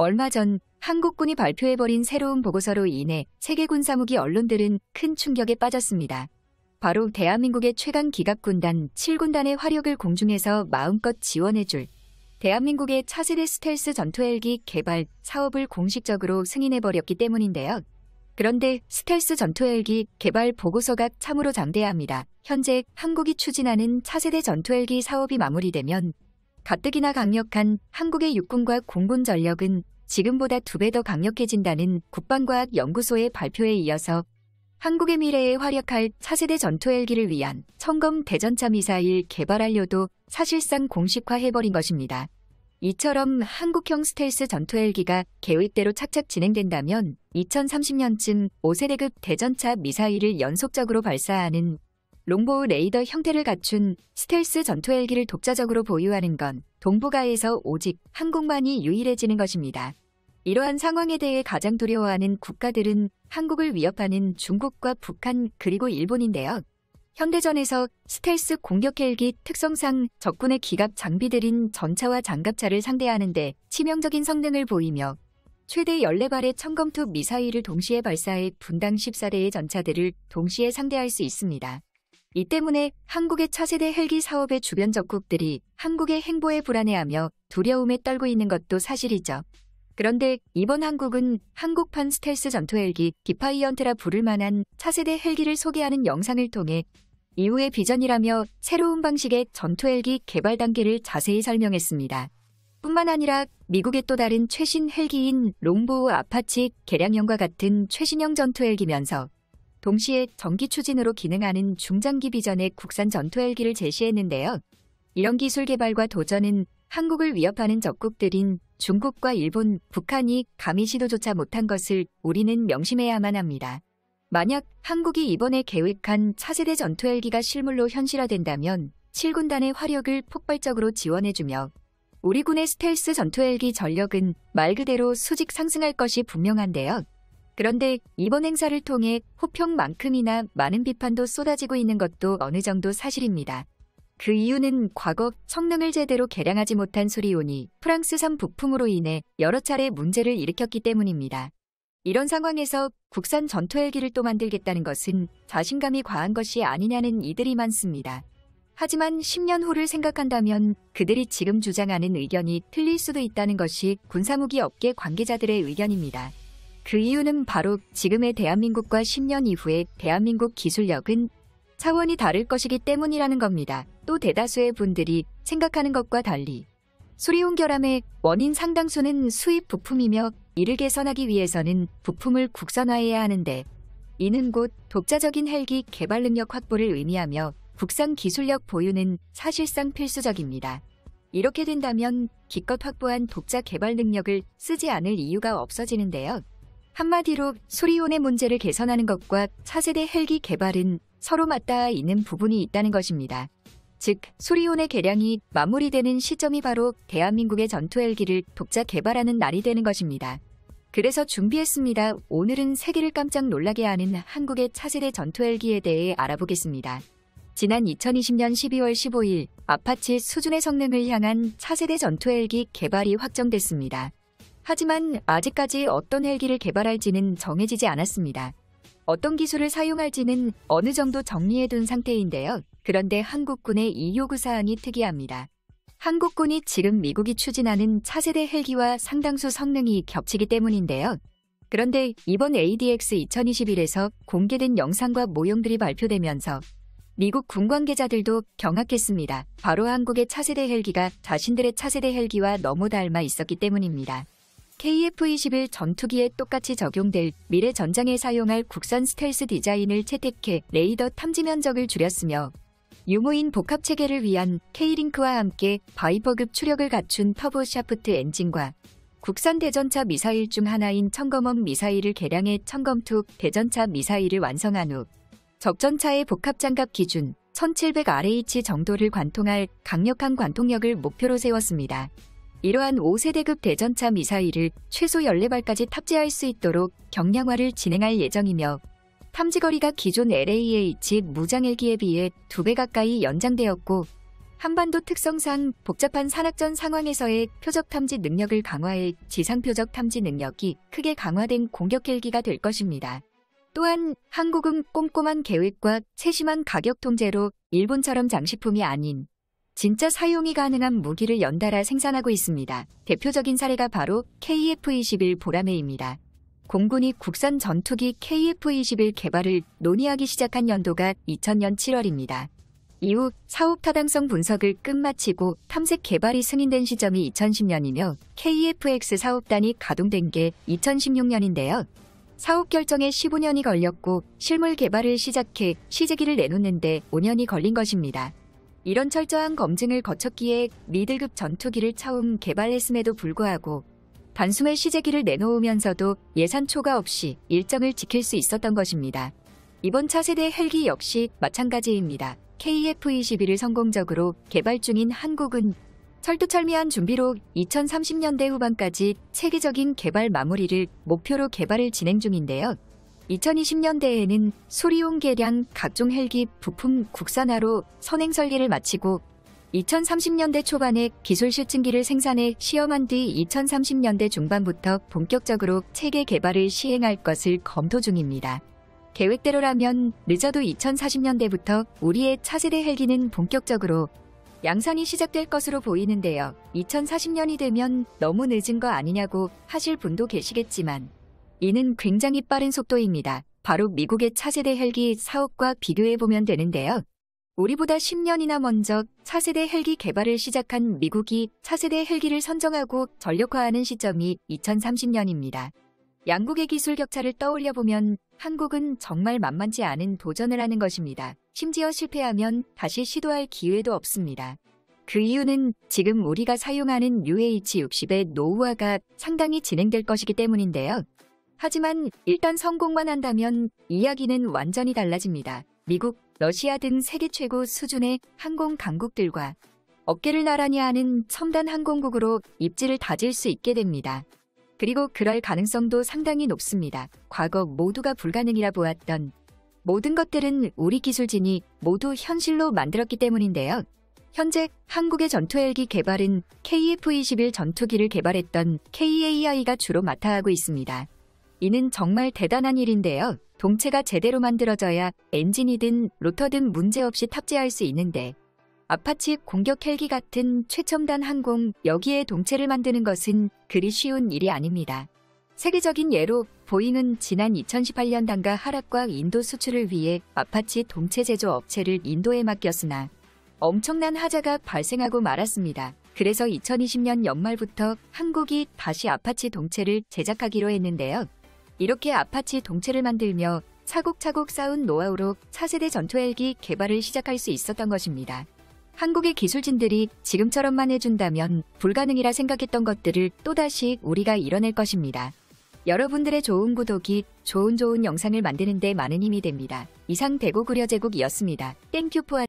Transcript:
얼마 전 한국군이 발표해버린 새로운 보고서로 인해 세계 군사무기 언론들은 큰 충격에 빠졌습니다. 바로 대한민국의 최강 기갑군단 7군단의 화력을 공중에서 마음껏 지원해줄 대한민국의 차세대 스텔스 전투헬기 개발 사업을 공식적으로 승인해버렸기 때문인데요. 그런데 스텔스 전투헬기 개발 보고서가 참으로 장대합니다. 현재 한국이 추진하는 차세대 전투헬기 사업이 마무리되면 가뜩이나 강력한 한국의 육군과 공군 전력은 지금보다 2배 더 강력해진다는 국방과학연구소의 발표에 이어서 한국의 미래에 활약할 차세대 전투헬기를 위한 청검 대전차 미사일 개발하려도 사실상 공식화해버린 것입니다. 이처럼 한국형 스텔스 전투헬기가 계획대로 착착 진행된다면 2030년쯤 5세대급 대전차 미사일을 연속적으로 발사하는 롱보우 레이더 형태를 갖춘 스텔스 전투헬기를 독자적으로 보유하는 건 동북아에서 오직 한국만이 유일해지는 것입니다. 이러한 상황에 대해 가장 두려워하는 국가들은 한국을 위협하는 중국과 북한 그리고 일본인데요. 현대전에서 스텔스 공격 헬기 특성상 적군의 기갑 장비들인 전차와 장갑차를 상대하는 데 치명적인 성능을 보이며 최대 14발의 청검2 미사일을 동시에 발사해 분당 14대의 전차들을 동시에 상대할 수 있습니다. 이 때문에 한국의 차세대 헬기 사업의 주변 적국들이 한국의 행보에 불안해하며 두려움에 떨고 있는 것도 사실이죠. 그런데 이번 한국은 한국판 스텔스 전투헬기 디파이언트라 부를 만한 차세대 헬기를 소개하는 영상을 통해 이후의 비전이라며 새로운 방식의 전투헬기 개발 단계를 자세히 설명했습니다. 뿐만 아니라 미국의 또 다른 최신 헬기인 롱보우 아파치 개량형과 같은 최신형 전투헬기면서 동시에 전기 추진으로 기능하는 중장기 비전의 국산 전투헬기를 제시했는데요. 이런 기술 개발과 도전은 한국을 위협하는 적국들인 중국과 일본, 북한이 감히 시도조차 못한 것을 우리는 명심해야만 합니다. 만약 한국이 이번에 계획한 차세대 전투헬기가 실물로 현실화된다면 7군단의 화력을 폭발적으로 지원해주며 우리 군의 스텔스 전투헬기 전력은 말 그대로 수직 상승할 것이 분명한데요. 그런데 이번 행사를 통해 호평만큼이나 많은 비판도 쏟아지고 있는 것도 어느 정도 사실입니다. 그 이유는 과거 성능을 제대로 개량하지 못한 수리온이 프랑스산 부품으로 인해 여러 차례 문제를 일으켰기 때문입니다. 이런 상황에서 국산 전투헬기를 또 만들겠다는 것은 자신감이 과한 것이 아니냐는 이들이 많습니다. 하지만 10년 후를 생각한다면 그들이 지금 주장하는 의견이 틀릴 수도 있다는 것이 군사무기 업계 관계자들의 의견입니다. 그 이유는 바로 지금의 대한민국과 10년 이후의 대한민국 기술력은 차원이 다를 것이기 때문이라는 겁니다. 또 대다수의 분들이 생각하는 것과 달리 수리온 결함의 원인 상당수는 수입 부품이며 이를 개선하기 위해서는 부품을 국산화해야 하는데 이는 곧 독자적인 헬기 개발 능력 확보를 의미하며 국산 기술력 보유는 사실상 필수적입니다. 이렇게 된다면 기껏 확보한 독자 개발 능력을 쓰지 않을 이유가 없어지는데요. 한마디로 수리온의 문제를 개선하는 것과 차세대 헬기 개발은 서로 맞닿아 있는 부분이 있다는 것입니다. 즉, 수리온의 개량이 마무리되는 시점이 바로 대한민국의 전투 헬기를 독자 개발하는 날이 되는 것입니다. 그래서 준비했습니다. 오늘은 세계를 깜짝 놀라게 하는 한국의 차세대 전투 헬기에 대해 알아보겠습니다. 지난 2020년 12월 15일 아파치 수준의 성능을 향한 차세대 전투 헬기 개발이 확정됐습니다. 하지만 아직까지 어떤 헬기를 개발할지는 정해지지 않았습니다. 어떤 기술을 사용할지는 어느 정도 정리해둔 상태인데요. 그런데 한국군의 이 요구사항이 특이합니다. 한국군이 지금 미국이 추진하는 차세대 헬기와 상당수 성능이 겹치기 때문인데요. 그런데 이번 ADX 2021에서 공개된 영상과 모형들이 발표되면서 미국 군 관계자들도 경악했습니다. 바로 한국의 차세대 헬기가 자신들의 차세대 헬기와 너무 닮아 있었기 때문입니다. KF-21 전투기에 똑같이 적용될 미래 전장에 사용할 국산 스텔스 디자인을 채택해 레이더 탐지 면적을 줄였으며 유무인 복합 체계를 위한 K링크와 함께 바이퍼급 추력을 갖춘 터보 샤프트 엔진과 국산 대전차 미사일 중 하나인 청검1 미사일을 개량해 청검2 대전차 미사일을 완성한 후 적전차의 복합 장갑 기준 1700RH 정도를 관통할 강력한 관통력을 목표로 세웠습니다. 이러한 5세대급 대전차 미사일을 최소 14발까지 탑재할 수 있도록 경량화를 진행할 예정이며 탐지거리가 기존 LAH 무장 헬기에 비해 2배 가까이 연장되었고 한반도 특성상 복잡한 산악전 상황에서의 표적 탐지 능력을 강화해 지상 표적 탐지 능력이 크게 강화된 공격 헬기가 될 것입니다. 또한 한국은 꼼꼼한 계획과 세심한 가격 통제로 일본처럼 장식품이 아닌 진짜 사용이 가능한 무기를 연달아 생산하고 있습니다. 대표적인 사례가 바로 KF-21 보라매입니다. 공군이 국산 전투기 KF-21 개발을 논의하기 시작한 연도가 2000년 7월입니다. 이후 사업 타당성 분석을 끝마치고 탐색 개발이 승인된 시점이 2010년이며 KF-X 사업단이 가동된 게 2016년인데요. 사업 결정에 15년이 걸렸고 실물 개발을 시작해 시제기를 내놓는데 5년이 걸린 것입니다. 이런 철저한 검증을 거쳤기에 미들급 전투기를 처음 개발했음에도 불구하고 단숨에 시제기를 내놓으면서도 예산 초과 없이 일정을 지킬 수 있었던 것입니다. 이번 차세대 헬기 역시 마찬가지입니다. KF-21을 성공적으로 개발 중인 한국은 철두철미한 준비로 2030년대 후반까지 체계적인 개발 마무리를 목표로 개발을 진행 중인데요. 2020년대에는 수리용 개량 각종 헬기 부품 국산화로 선행 설계를 마치고 2030년대 초반에 기술 실증기를 생산해 시험한 뒤 2030년대 중반부터 본격적으로 체계 개발을 시행할 것을 검토 중입니다. 계획대로라면 늦어도 2040년대부터 우리의 차세대 헬기는 본격적으로 양산이 시작될 것으로 보이는데요. 2040년이 되면 너무 늦은 거 아니냐고 하실 분도 계시겠지만 이는 굉장히 빠른 속도입니다. 바로 미국의 차세대 헬기 사업과 비교해보면 되는데요. 우리보다 10년이나 먼저 차세대 헬기 개발을 시작한 미국이 차세대 헬기를 선정하고 전력화하는 시점이 2030년입니다. 양국의 기술 격차를 떠올려보면 한국은 정말 만만치 않은 도전을 하는 것입니다. 심지어 실패하면 다시 시도할 기회도 없습니다. 그 이유는 지금 우리가 사용하는 UH-60의 노후화가 상당히 진행될 것이기 때문인데요. 하지만 일단 성공만 한다면 이야기는 완전히 달라집니다. 미국, 러시아 등 세계 최고 수준의 항공 강국들과 어깨를 나란히 하는 첨단 항공국으로 입지를 다질 수 있게 됩니다. 그리고 그럴 가능성도 상당히 높습니다. 과거 모두가 불가능이라 보았던 모든 것들은 우리 기술진이 모두 현실로 만들었기 때문인데요. 현재 한국의 전투 헬기 개발은 KF-21 전투기를 개발했던 KAI가 주로 맡아 하고 있습니다. 이는 정말 대단한 일인데요. 동체가 제대로 만들어져야 엔진이든 로터든 문제없이 탑재할 수 있는데 아파치 공격 헬기 같은 최첨단 항공 여기에 동체를 만드는 것은 그리 쉬운 일이 아닙니다. 세계적인 예로 보잉은 지난 2018년 단가 하락과 인도 수출을 위해 아파치 동체 제조 업체를 인도에 맡겼으나 엄청난 하자가 발생하고 말았습니다. 그래서 2020년 연말부터 한국이 다시 아파치 동체를 제작하기로 했는데요. 이렇게 아파치 동체를 만들며 차곡차곡 쌓은 노하우로 차세대 전투 헬기 개발을 시작할 수 있었던 것입니다. 한국의 기술진들이 지금처럼만 해준다면 불가능이라 생각했던 것들을 또다시 우리가 이뤄낼 것입니다. 여러분들의 좋은 구독이 좋은 영상을 만드는 데 많은 힘이 됩니다. 이상 대구구려제국이었습니다. 땡큐 포